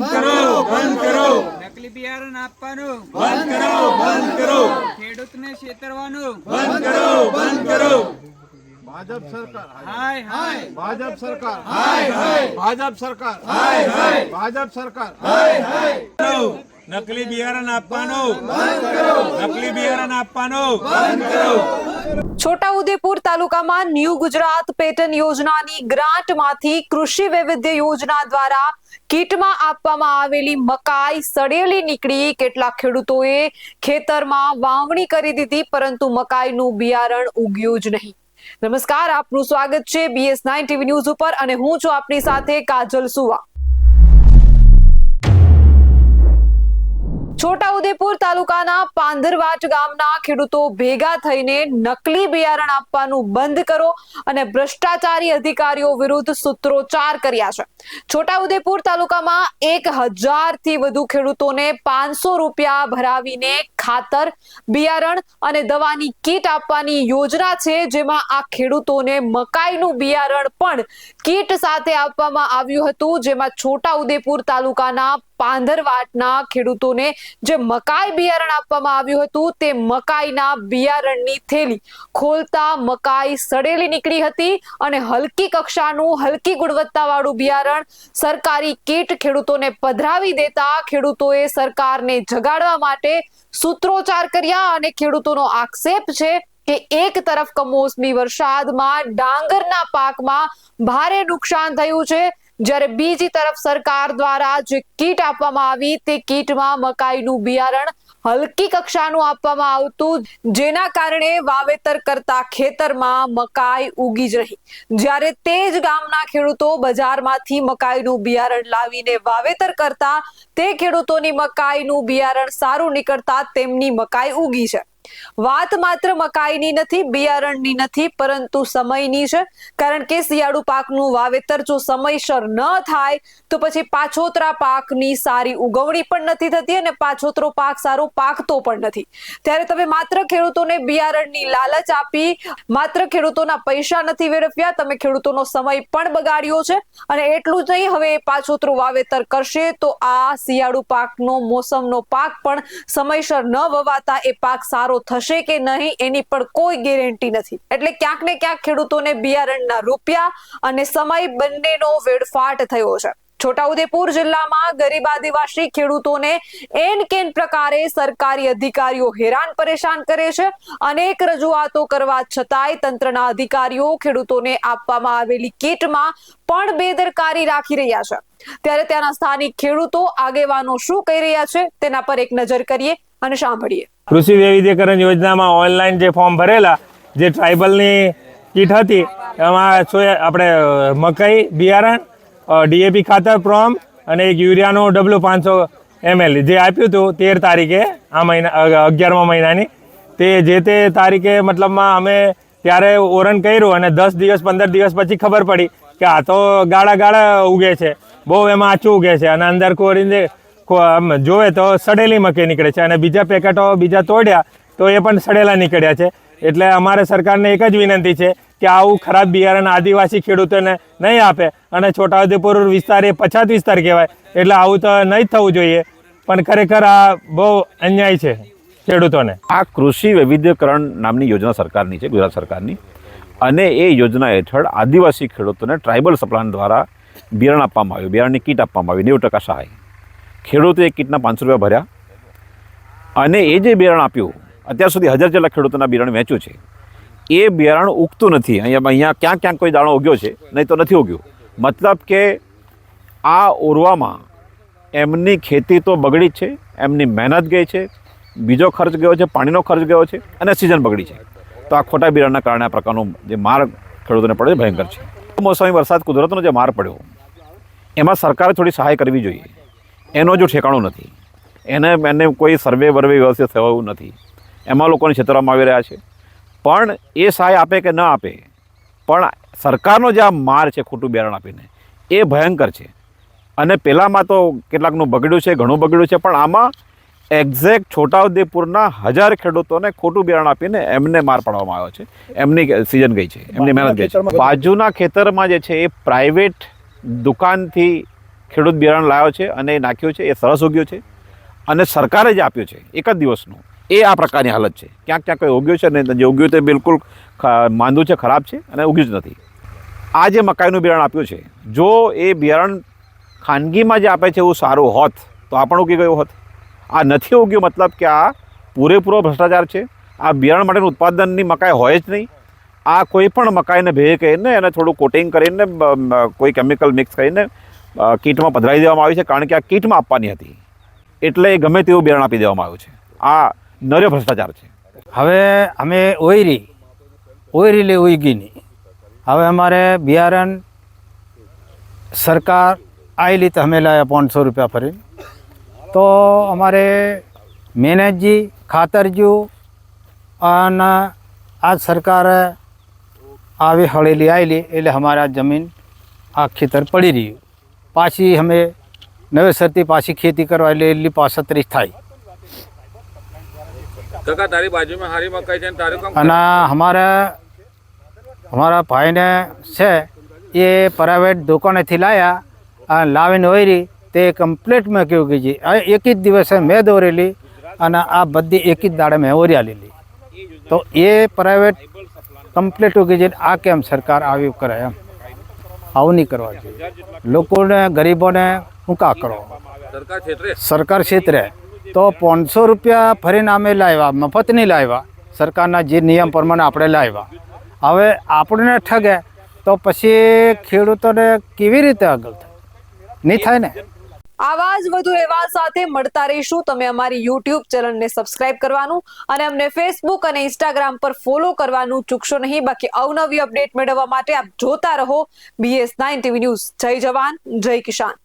બંધ કરો, બંધ કરો. નકલી બિયારણ આપવાનું બંધ કરો, બંધ કરો. ખેડૂતને છેતરવાનું બંધ કરો, બંધ કરો. ભાજપ સરકાર હાય હાય ભાજપ સરકાર હાય હાય ભાજપ સરકાર હાય હાય ભાજપ સરકાર હાય હાય. નકલી બિયારણ આપવાનું બંધ કરો. નકલી બિયારણ આપવાનું બંધ કરો. છોટાઉદેપુર તાલુકામાં ન્યૂ ગુજરાત પેટર્ન યોજનાની ગ્રાન્ટમાંથી કૃષિ વૈવિધ્ય યોજના દ્વારા કીટમાં આપવામાં આવેલી મકાઈ સડેલી નીકળી કેટલાક ખેડૂતોએ ખેતરમાં વાવણી કરી દીધી, પરંતુ મકાઈનું બિયારણ ઉગ્યું જ નહીં. નમસ્કાર, આપનું સ્વાગત છે BS9 TV ન્યૂઝ ઉપર અને હું છું આપની સાથે કાજલ સુવા. છોટાઉદેપુર તાલુકાના પાંદરવાટ ગામના ખેડૂતો ભેગા થઈને નકલી બિયારણ આપવાનું બંધ કરો અને ભ્રષ્ટાચારી અધિકારીઓ વિરુદ્ધ સૂત્રોચ્ચાર કર્યા છે. છોટાઉદેપુર તાલુકામાં 1000 થી વધુ ખેડૂતોને 500 રૂપિયા ભરાવીને ખાતર, બિયારણ અને દવાની કીટ આપવાની યોજના છે, જેમાં આ ખેડૂતોને મકાઈનું બિયારણ પણ કીટ સાથે આપવામાં આવ્યું હતું, જેમાં છોટાઉદેપુર તાલુકાના પાંદરવાટના ખેડૂતોને જે મકાઈ બિયારણ આપવામાં આવ્યું હતું તે મકાઈના બિયારણની થેલી ખોલતા મકાઈ સડેલી નીકળી હતી અને હલકી કક્ષાનું હલકી ગુણવત્તાવાળું બિયારણ સરકારી કીટ ખેડૂતોને પધરાવી દેતા ખેડૂતોએ સરકારને જગાડવા માટે સૂત્રોચ્ચાર કર્યા અને ખેડૂતોનો આક્ષેપ છે કે એક તરફ કમોસમી વરસાદમાં ડાંગરના પાકમાં ભારે નુકસાન થયું છે, જ્યારે બીજી તરફ સરકાર દ્વારા જે કીટ આપવામાં આવી તે કીટમાં મકાઈનું બિયારણ હલકી કક્ષાનું આપવામાં આવતું, જેના કારણે વાવેતર કરતા ખેતરમાં મકાઈ ઉગી જ રહી. જ્યારે તે જ ગામના ખેડૂતો બજારમાંથી મકાઈનું બિયારણ લાવીને વાવેતર કરતા તે ખેડૂતોની મકાઈનું બિયારણ સારું નીકળતા તેમની મકાઈ ઉગી છે. વાત માત્ર મકાઈની નથી, બિયારણની નથી, પરંતુ સમયની છે. કારણ કે શિયાળુ પાકનું વાવેતર જો સમયસર ન થાય તો પછી પાછોતરા પાકની સારી ઉગવણી પણ નથી થતી અને પાછોતરો પાક સારો પાકતો પણ નથી. ત્યારે તમે માત્ર ખેડૂતોને બિયારણની લાલચ આપી માત્ર ખેડૂતોના પૈસા નથી વેડફ્યા, તમે ખેડૂતોનો સમય પણ બગાડ્યો છે. અને એટલું જ નહીં, હવે પાછોતરો વાવેતર કરશે તો આ શિયાળુ પાકનો મોસમનો પાક પણ સમયસર ન વવાતા એ પાક સારો થશે કે નહીં એની પણ કોઈ ગેરંટી નથી. એટલે ક્યાંક ને ક્યાંક ખેડૂતોને બિયારણના રૂપિયા અને સમય બંનેનો વેડફાટ થયો છે. છોટાઉદેપુર જિલ્લામાં ગરીબ આદિવાસી ખેડૂતોને એન-કેન પ્રકારે સરકારી અધિકારીઓ હેરાન પરેશાન કરે છે. અનેક રજૂઆતો કરવા છતાંય તંત્રના અધિકારીઓ ખેડૂતોને આપવામાં આવેલી કીટમાં પણ બેદરકારી રાખી રહ્યા છે. ત્યારે ત્યાંના સ્થાનિક ખેડૂતો આગેવાનો શું કહી રહ્યા છે તેના પર એક નજર કરીએ અને સાંભળીએ. કૃષિ વૈવિધ્યકરણ યોજનામાં ઓનલાઈન જે ફોર્મ ભરેલા, જે ટ્રાઇબલની કીટ હતી, એમાં આપણે મકાઈ બિયારણ, DAP ખાતર પ્રોમ અને એક યુરિયાનો W500 ml જે આપ્યું હતું 13 તારીખે આ મહિના 11મા મહિનાની, તે જે તે તારીખે મતલબમાં અમે ત્યારે ઓરન કર્યું અને 10 દિવસ 15 દિવસ પછી ખબર પડી કે આ તો ગાળા ઉગે છે, બહુ એમાં આછું ઉગે છે અને અંદર કોરીને જોવે તો સડેલી મકાઈ નીકળે છે અને બીજા પેકેટો બીજા તોડ્યા તો એ પણ સડેલા નીકળ્યા છે. એટલે અમારે સરકારને એક જ વિનંતી છે કે આવું ખરાબ બિયારણ આદિવાસી ખેડૂતોને નહીં આપે અને છોટાઉદેપુર વિસ્તાર એ પછાત વિસ્તાર કહેવાય, એટલે આવું તો નહીં થવું જોઈએ. પણ ખરેખર આ બહુ અન્યાય છે ખેડૂતોને. આ કૃષિ વૈવિધ્યકરણ નામની યોજના સરકારની છે, ગુજરાત સરકારની, અને એ યોજના હેઠળ આદિવાસી ખેડૂતોને ટ્રાઇબલ સપ્લાયર દ્વારા બિયારણ આપવામાં આવ્યું, બિયારણની કીટ આપવામાં આવી 90% સહાય. ખેડૂતોએ કીટના 500 રૂપિયા ભર્યા અને એ જે બિયારણ આપ્યું, અત્યાર સુધી 1000 જેટલા ખેડૂતોના બિયારણ વેચ્યું છે, એ બિયારણ ઉગતું નથી. અહીંયા ક્યાંક કોઈ દાણો ઉગ્યો છે, નહીં તો નથી ઉગ્યો. મતલબ કે આ ઓરવામાં એમની ખેતી તો બગડી જ છે, એમની મહેનત ગઈ છે, બીજો ખર્ચ ગયો છે, પાણીનો ખર્ચ ગયો છે અને સિઝન બગડી છે. તો આ ખોટા બિયારણના કારણે આ પ્રકારનો જે માર ખેડૂતોને પડ્યો છે ભયંકર છે. મોસમી વરસાદ કુદરતનો જે માર પડ્યો એમાં સરકારે થોડી સહાય કરવી જોઈએ. એનો જો ઠેકાણું નથી, એને કોઈ સર્વે વ્યવસ્થિત થયું નથી, એમાં લોકોને છેતરવામાં આવી રહ્યા છે. પણ એ સહાય આપે કે ન આપે, પણ સરકારનો જે આ માર છે ખોટું બિયારણ આપીને એ ભયંકર છે. અને પહેલાંમાં તો કેટલાકનું બગડ્યું છે, ઘણું બગડ્યું છે, પણ આમાં એક્ઝેક્ટ છોટાઉદેપુરના 1000 ખેડૂતોને ખોટું બિયારણ આપીને એમને માર પાડવામાં આવ્યો છે. એમની સિઝન ગઈ છે, એમની મહેનત ગઈ છે. બાજુના ખેતરમાં જે છે એ પ્રાઇવેટ દુકાનથી ખેડૂત બિયારણ લાવ્યો છે અને એ નાખ્યો છે, એ સરસ ઉગ્યો છે અને સરકારે જે આપ્યો છે એક જ દિવસનો, એ આ પ્રકારની હાલત છે. ક્યાંક ક્યાંક કોઈ ઉગ્યો છે ને જે ઉગ્યું તે બિલકુલ માંદું છે, ખરાબ છે અને ઉગ્યું જ નથી. આ જે મકાઈનું બિયારણ આપ્યું છે, જો એ બિયારણ ખાનગીમાં જે આપે છે એવું સારું હોત તો આ પણ ઉગી ગયું હોત. આ નથી ઉગ્યું મતલબ કે આ પૂરેપૂરો ભ્રષ્ટાચાર છે. આ બિયારણ માટેનું ઉત્પાદનની મકાઈ હોય જ નહીં. આ કોઈ પણ મકાઈને ભેગી કરીને એને થોડું કોટિંગ કરીને કોઈ કેમિકલ મિક્સ કરીને કીટમાં પધરાવી દેવામાં આવી છે, કારણ કે આ કીટમાં આપવાની હતી એટલે ગમે તેવું બિયારણ આપી દેવામાં આવ્યું છે. આ નર્યો ભ્રષ્ટાચાર છે. હવે અમે ઓયરી લે ઉગી નહીં. હવે અમારે બિયારણ સરકાર આવેલી તો અમે લાવ્યા 500 રૂપિયા ફરી. તો અમારે મહેનતજી ખાતરજી અને આ સરકારે આવી હળેલી આવેલી એટલે અમારે આ જમીન આ ખેતર પડી રહ્યું. પાછી અમે નવેસરથી પાછી ખેતી કરવા એટલે એટલી 35 થાય. કાકા તારી બાજુમાં હારી મકાઈ છે તારું કામ અને અમારા ભાઈને છે એ પ્રાઇવેટ દુકાનેથી લાવ્યા અને લાવીને ઓયરી તે કમ્પ્લીટ મેં કેવું કે છે એક જ દિવસે મેં દોરેલી અને આ બધી એક જ દાડે મેં ઓર્યા લીધી. તો એ પ્રાઇવેટ કમ્પ્લીટ ઉગી છે. આ કેમ સરકાર આવી કરે એમ? આવું નહીં કરવા જોઈએ. લોકોને ગરીબોને હું કા કરો? સરકાર ક્ષેત્રે તો 500 રૂપિયા ફરીને અમે લાવ્યા, મફત નહીં લાવ્યા, સરકારના જે નિયમ પ્રમાણે આપણે લાવ્યા. હવે આપણને ઠગે તો પછી ખેડૂતોને કેવી રીતે આગળ થાય? નહીં થાય ને. આવા જ વધુ અહેવાલ સાથે મળતા રહીશું. તમે અમારી YouTube ચેનલને સબસ્ક્રાઇબ કરવાનું અને અમને Facebook અને Instagram પર ફોલો કરવાનું ચૂકશો નહીં. બાકી અવનવી અપડેટ મેળવવા માટે આપ જોતા રહો BS9 TV ન્યૂઝ. જય જવાન, જય કિસાન.